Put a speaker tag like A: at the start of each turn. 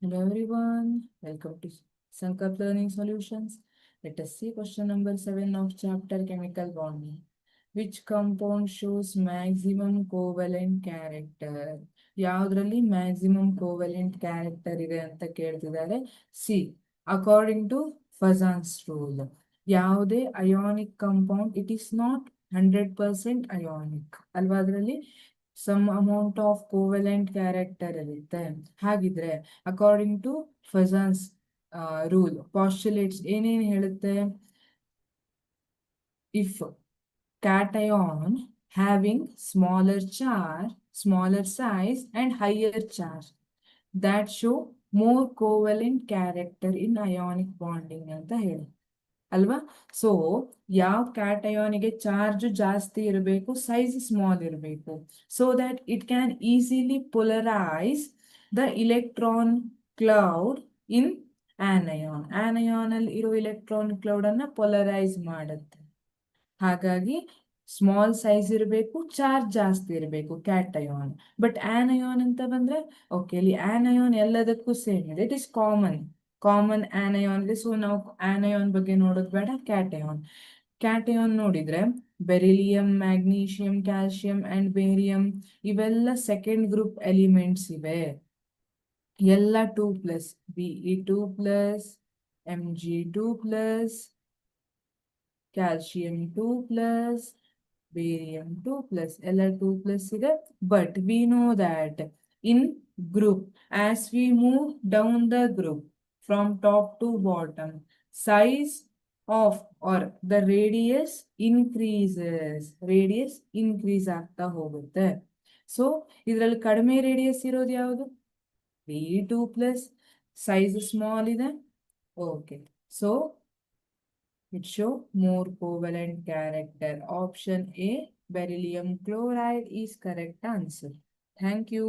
A: Hello everyone, welcome to Sankalp Learning Solutions. Let us see question number 7 of chapter Chemical Bonding. Which compound shows maximum covalent character? ಯಾವುದ್ರಲ್ಲಿ maximum covalent character ಇದೆ ಅಂತ ಕೇಳ್ತಿದ್ದಾರೆ. C, according to Fajans rule, ಯಾವುದೇ ionic compound it is not 100% ionic ಅಲ್ವಾ, ಅದರಲ್ಲಿ some amount of covalent character ಇರುತ್ತೆ. ಹಾಗಿದ್ರೆ according to Fajans rule postulates ಏನೇನು ಹೇಳುತ್ತೆ? If cation having smaller charge, smaller size and higher charge that show more covalent character in ionic bonding ಅಂತ ಹೇಳಿ ಅಲ್ವಾ. So ಯಾವ ಕ್ಯಾಟಯಾನಿಗೆ ಚಾರ್ಜ್ ಜಾಸ್ತಿ ಇರಬೇಕು, ಸೈಜ್ ಸ್ಮಾಲ್ ಇರಬೇಕು, so that it can easily polarise the electron cloud in anion. Anion ಅಲ್ಲಿ ಇರೋ electron cloud ಅನ್ನ ಪೊಲರೈಸ್ ಮಾಡುತ್ತೆ. ಹಾಗಾಗಿ ಸ್ಮಾಲ್ ಸೈಜ್ ಇರಬೇಕು, ಚಾರ್ಜ್ ಜಾಸ್ತಿ ಇರಬೇಕು ಕ್ಯಾಟಯಾನ್. ಬಟ್ ಆನಯಾನ್ ಅಂತ ಬಂದ್ರೆ ಓಕೆ, ಇಲ್ಲಿ ಆನಯಾನ್ ಎಲ್ಲದಕ್ಕೂ ಸೇಮ್ ಇದೆ, ಇಟ್ ಇಸ್ ಕಾಮನ್ ಆನಯಾನ್ ಇದೆ. ಸೊ ನಾವು ಆನಯಾನ್ ಬಗ್ಗೆ ನೋಡೋದು ಬೇಡ, ಕ್ಯಾಟಯಾನ್. ಕ್ಯಾಟಯಾನ್ ನೋಡಿದ್ರೆ beryllium, magnesium, calcium and barium ಇವೆಲ್ಲ ಸೆಕೆಂಡ್ ಗ್ರೂಪ್ ಎಲಿಮೆಂಟ್ಸ್ ಇವೆ. ಎಲ್ಲ 2+, Be2+, Mg2+, ಕ್ಯಾಲ್ಸಿಯಂ 2+, ಬೇರಿಯಂ 2+, ಎಲ್ಲ 2+ ಇದೆ. But we know that in group, as we move down the group from top to bottom, size of or the radius increase ಆಗ್ತಾ ಹೋಗುತ್ತೆ. So ಇದರಲ್ಲಿ ಕಡಿಮೆ radius ಇರೋದು ಯಾವುದು? Be2+, ಸೈಜ್ ಸ್ಮಾಲ್ ಇದೆ. Okay, so it show more covalent character. Option A, beryllium chloride is correct answer. Thank you.